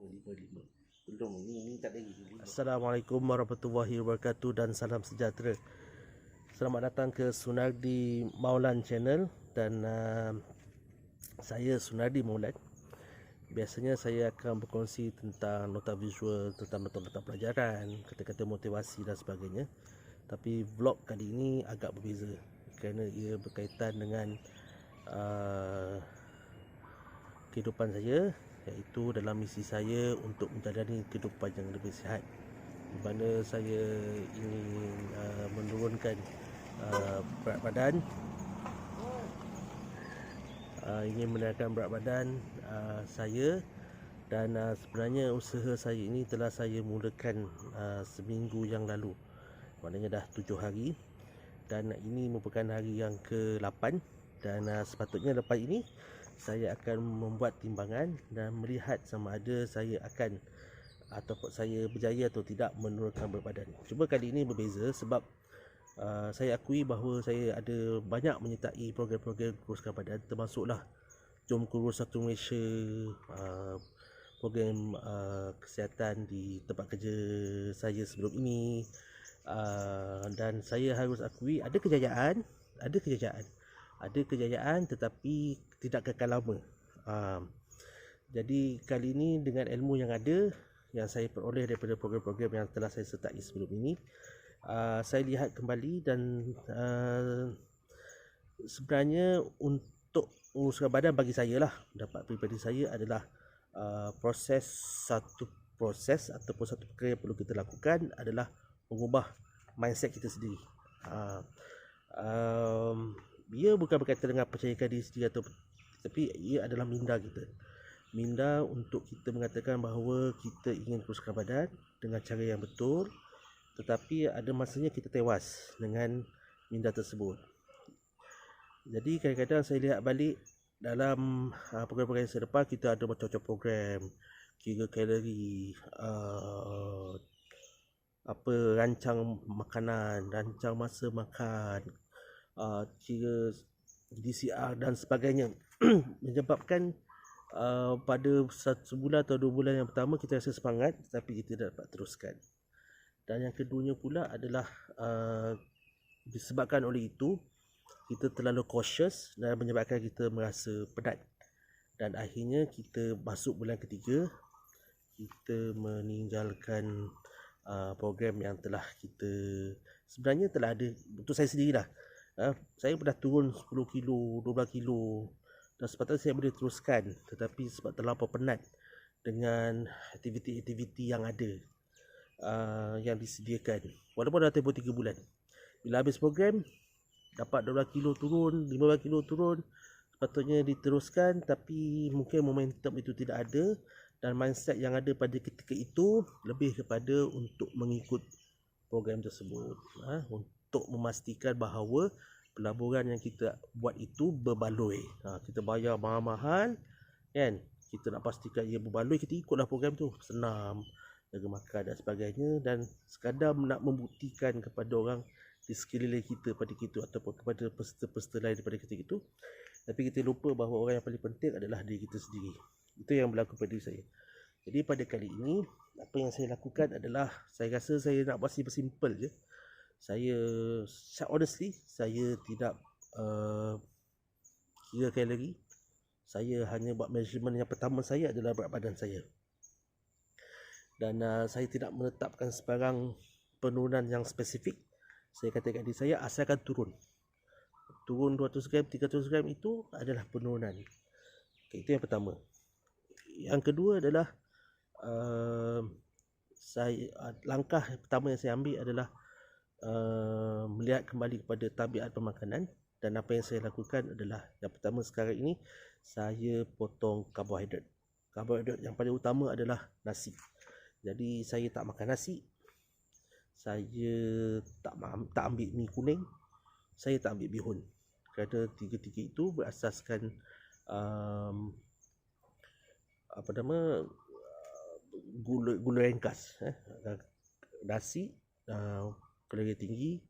5 belum, ini tak lagi 5. Assalamualaikum warahmatullahi wabarakatuh dan salam sejahtera. Selamat datang ke Sunardi Maulan Channel dan saya Sunardi Maulan. Biasanya saya akan berkongsi tentang nota visual, tentang nota-nota pelajaran, kata-kata motivasi dan sebagainya. Tapi vlog kali ini agak berbeza kerana ia berkaitan dengan kehidupan saya, iaitu dalam misi saya untuk menjalani kehidupan yang lebih sihat, di mana saya ingin menurunkan berat badan, ingin menaikkan berat badan saya. Dan sebenarnya usaha saya ini telah saya mulakan seminggu yang lalu, maknanya dah 7 hari, dan ini merupakan hari yang ke-8. Dan sepatutnya lepas ini saya akan membuat timbangan dan melihat sama ada saya akan ataupun saya berjaya atau tidak menurunkan berat badan. Cuma kali ini berbeza sebab saya akui bahawa saya ada banyak menyertai program-program kuruskan badan, termasuklah Jom Kurus Satu Malaysia, program kesihatan di tempat kerja saya sebelum ini, dan saya harus akui ada kejayaan tetapi tidak kekal lama. Jadi kali ini dengan ilmu yang ada, yang saya peroleh daripada program-program yang telah saya sertai sebelum ini, saya lihat kembali dan sebenarnya untuk uruskan badan bagi saya lah, pendapat peribadi saya adalah satu proses ataupun satu perkara yang perlu kita lakukan adalah mengubah mindset kita sendiri. Ia bukan berkaitan dengan percayakan diri sendiri tapi ia adalah minda kita. Minda untuk kita mengatakan bahawa kita ingin kuruskan badan dengan cara yang betul, tetapi ada masanya kita tewas dengan minda tersebut. Jadi kadang-kadang saya lihat balik dalam program-program yang selepas, kita ada macam-macam program, kira kalori, rancang makanan, rancang masa makan, kira DCR dan sebagainya. Menyebabkan pada 1 bulan atau 2 bulan yang pertama kita rasa semangat, tapi kita tidak dapat teruskan. Dan yang keduanya pula adalah disebabkan oleh itu kita terlalu cautious dan menyebabkan kita merasa penat, dan akhirnya kita masuk bulan ketiga, kita meninggalkan program yang telah kita sebenarnya telah ada. Untuk saya sendirilah, saya pernah turun 10 kilo, 12 kilo, dan sepatutnya saya boleh teruskan, tetapi sebab terlalu penat dengan aktiviti-aktiviti yang ada, yang disediakan, walaupun dah tempoh 3 bulan. Bila habis program, dapat 12 kilo turun, 15 kilo turun, sepatutnya diteruskan, tapi mungkin momentum itu tidak ada, dan mindset yang ada pada ketika itu lebih kepada untuk mengikut program tersebut, untuk memastikan bahawa pelaburan yang kita buat itu berbaloi. Kita bayar mahal-mahal, kan? Kita nak pastikan ia berbaloi, kita ikutlah program tu, senam, jaga makan dan sebagainya, dan sekadar nak membuktikan kepada orang di sekeliling kita pada kita, ataupun kepada peserta-peserta lain daripada kita itu. Tapi kita lupa bahawa orang yang paling penting adalah diri kita sendiri. Itu yang berlaku pada diri saya. Jadi pada kali ini, apa yang saya lakukan adalah, saya rasa saya nak buat simple je. Saya honestly, saya tidak kira kalori. Saya hanya buat measurement. Yang pertama saya adalah berat badan saya, dan saya tidak menetapkan sebarang penurunan yang spesifik. Saya katakan diri saya asalkan turun 200 gram, 300 gram itu adalah penurunan. Itu yang pertama. Yang kedua adalah langkah pertama yang saya ambil adalah melihat kembali kepada tabiat pemakanan. Dan apa yang saya lakukan adalah, yang pertama sekarang ini, saya potong karbohidrat. Karbohidrat yang paling utama adalah nasi. Jadi saya tak makan nasi, saya tak ambil mi kuning, saya tak ambil bihun, kerana tiga-tiga itu berasaskan gula ringkas. Nasi kalori tinggi,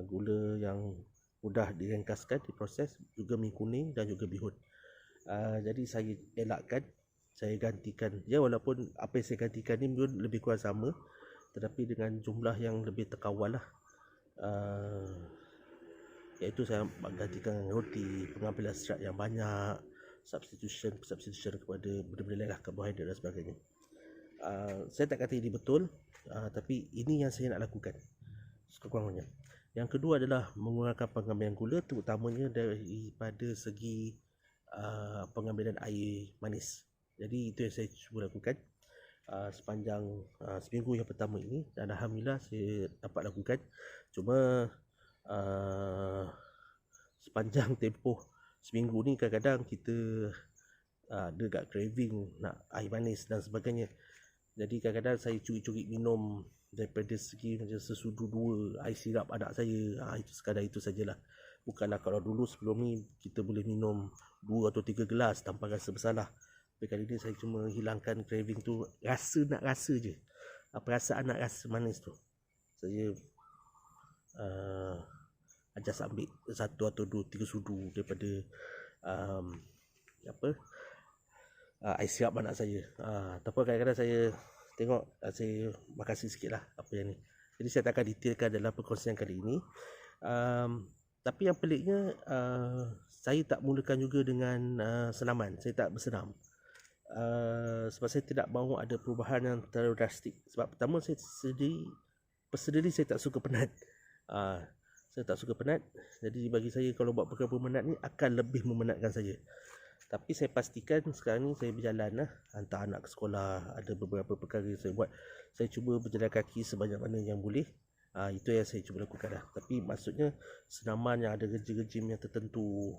gula yang mudah diringkaskan, diproses, juga mi kuning dan juga bihun. Jadi saya elakkan, saya gantikan. Ya, walaupun apa yang saya gantikan ni pun lebih kurang sama, tetapi dengan jumlah yang lebih terkawal lah. Iaitu saya gantikan roti, pengambilan serat yang banyak, substitution kepada benda-benda lain lah, karbohidrat dan sebagainya. Saya tak kata ini betul, tapi ini yang saya nak lakukan sekurang-kurangnya. Yang kedua adalah mengurangkan pengambilan gula, terutamanya daripada segi pengambilan air manis. Jadi itu yang saya cuba lakukan sepanjang seminggu yang pertama ini, dan alhamdulillah saya dapat lakukan. Cuma sepanjang tempoh seminggu ni kadang-kadang kita ada kat craving nak air manis dan sebagainya. Jadi kadang-kadang saya curi-curi minum daripada segi macam sesudu 2 air sirap anak saya. Itu sekadar itu sajalah. Bukanlah kalau dulu sebelum ni kita boleh minum 2 atau 3 gelas tanpa rasa bersalah. Tapi kali ni saya cuma hilangkan craving tu, nak rasa je. Perasaan nak rasa manis tu. Saya adjust ambil 1 atau 2, 3 sudu daripada air siap anak saya. Tapi kadang-kadang saya tengok, saya makasih sikit lah apa yang ni. Jadi saya tak akan detailkan dalam perkongsian kali ini. Tapi yang peliknya, saya tak mulakan juga dengan senaman. Saya tak bersenam. Sebab saya tidak mahu ada perubahan yang terlalu drastik. Sebab pertama, saya sendiri saya tak suka penat. Saya tak suka penat. Jadi bagi saya kalau buat perkara memenat ni akan lebih memenatkan saya. Tapi saya pastikan sekarang ni saya berjalan lah, hantar anak ke sekolah, ada beberapa perkara yang saya buat. Saya cuba berjalan kaki sebanyak mana yang boleh. Itu yang saya cuba lakukan lah. Tapi maksudnya senaman yang ada rejim yang tertentu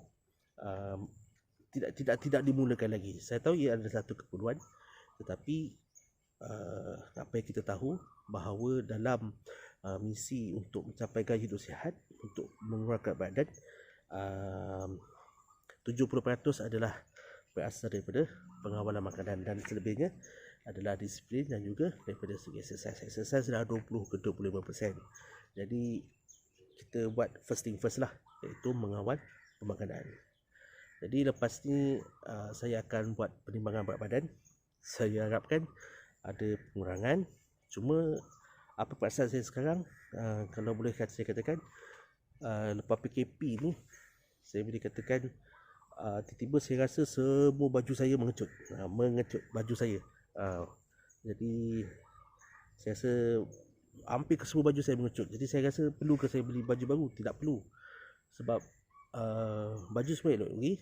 tidak dimulakan lagi. Saya tahu ia adalah satu keperluan, tetapi apa yang kita tahu bahawa dalam misi untuk mencapai gaya hidup sihat, untuk mengurangkan badan, 70% adalah berasal daripada pengawalan makanan, dan selebihnya adalah disiplin dan juga daripada segi exercise. Exercise adalah 20 ke 25%. Jadi kita buat first thing first lah, iaitu mengawal pemakanan. Jadi lepas ni saya akan buat penimbangan berat badan. Saya harapkan ada pengurangan. Cuma apa perasaan saya sekarang, kalau boleh saya katakan, lepas PKP ni saya boleh katakan tiba-tiba saya rasa semua baju saya mengecut baju saya. Jadi saya rasa hampir ke semua baju saya mengecut. Jadi saya rasa perlu ke saya beli baju baru? Tidak perlu. Sebab baju semua elok lagi.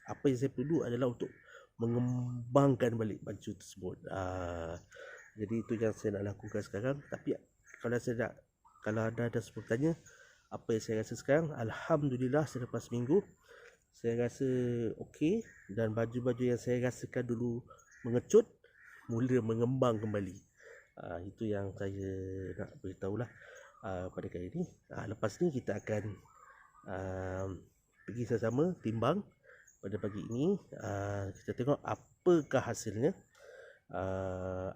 Apa yang saya perlu adalah untuk mengembangkan balik baju tersebut. Jadi itu yang saya nak lakukan sekarang. Tapi kalau anda ada sebut tanya apa yang saya rasa sekarang, alhamdulillah selepas minggu saya rasa okey, dan baju-baju yang saya rasakan dulu mengecut mula mengembang kembali. Itu yang saya nak beritahulah pada kali ini. Lepas ni kita akan pergi sama-sama timbang pada pagi ini. Kita tengok apakah hasilnya.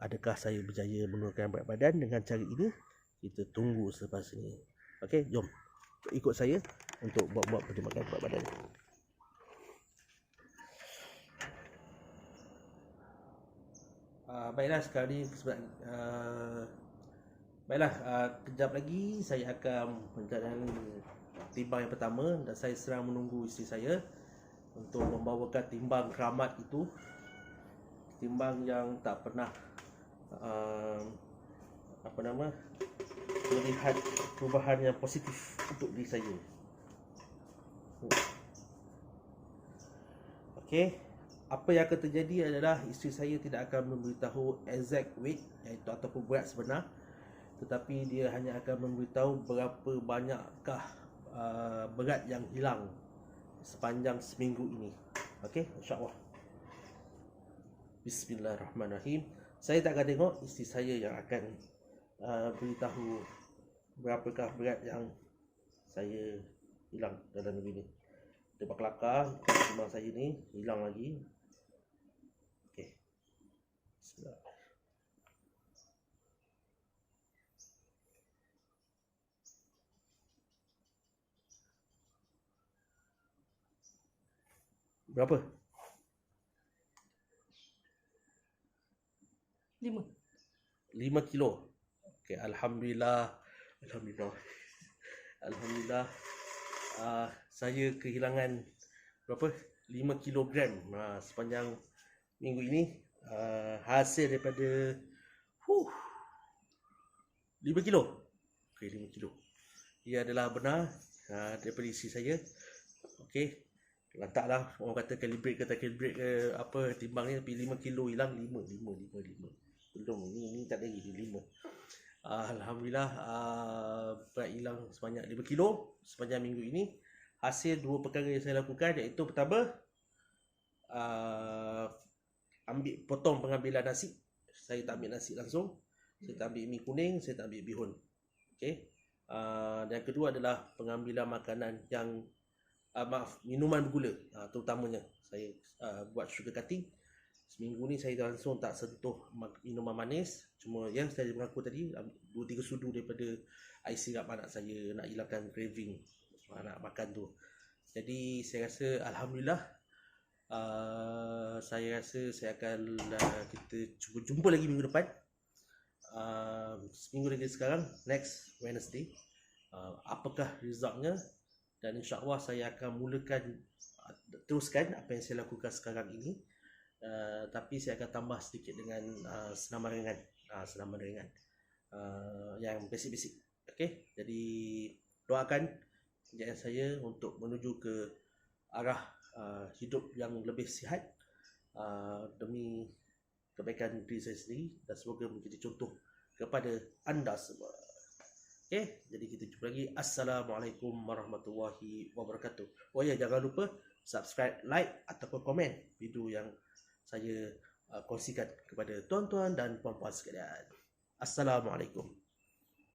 Adakah saya berjaya menurunkan berat badan dengan cara ini? Kita tunggu selepas ini. Okey, jom ikut saya untuk buat pertimbangan berat badan. Baiklah, sekarang ni kejap lagi saya akan menjalani timbang yang pertama, dan saya sedang menunggu isteri saya untuk membawakan timbang keramat itu. Timbang yang tak pernah melihat perubahan yang positif untuk diri saya. Okey, apa yang akan terjadi adalah isteri saya tidak akan memberitahu exact weight, iaitu ataupun berat sebenar, tetapi dia hanya akan memberitahu berapa banyakkah berat yang hilang sepanjang seminggu ini. Okey, insya-Allah. Bismillahirrahmanirrahim. Saya tak akan tengok, isteri saya yang akan beritahu berapakah berat yang saya hilang dalam minggu ini. Dia kelakar, timbang saya ni hilang lagi. Okey. Bismillah. Berapa? 5. 5 kilo. Okey, Alhamdulillah. Alhamdulillah. Saya kehilangan berapa? 5 kilogram sepanjang minggu ini. Hasil daripada 5 kilo. Okey, 5 kilo. Ia adalah benar daripada isi saya. Okey. Letaklah orang kata calibrate ke apa timbang ni, tapi 5 kilo hilang 5. Belum ni tak lagi 5. Alhamdulillah berat hilang sebanyak 5 kilo sepanjang minggu ini. Hasil 2 perkara yang saya lakukan, iaitu pertama, potong pengambilan nasi. Saya tak ambil nasi langsung. Saya tak ambil mi kuning, saya tak ambil bihun. Okey. Dan kedua adalah pengambilan makanan yang minuman bergula, terutamanya saya buat sugar cutting. Seminggu ni saya langsung tak sentuh minuman manis. Cuma yang saya mengaku tadi, 2-3 sudu daripada air sirap anak saya, nak hilangkan craving nak makan tu. Jadi saya rasa Alhamdulillah, saya rasa saya akan kita jumpa lagi minggu depan. Seminggu lagi sekarang, next Wednesday, apakah resultnya. Dan insyaAllah saya akan teruskan apa yang saya lakukan sekarang ini. Tapi saya akan tambah sedikit dengan senaman ringan. Yang basic-basic. Okay? Jadi doakan kejayaan saya untuk menuju ke arah hidup yang lebih sihat, demi kebaikan diri saya sendiri, dan semoga menjadi contoh kepada anda semua. Okay, jadi kita jumpa lagi. Assalamualaikum warahmatullahi wabarakatuh. Oh ya, jangan lupa subscribe, like ataupun komen video yang saya kongsikan kepada tuan-tuan dan puan-puan sekalian. Assalamualaikum.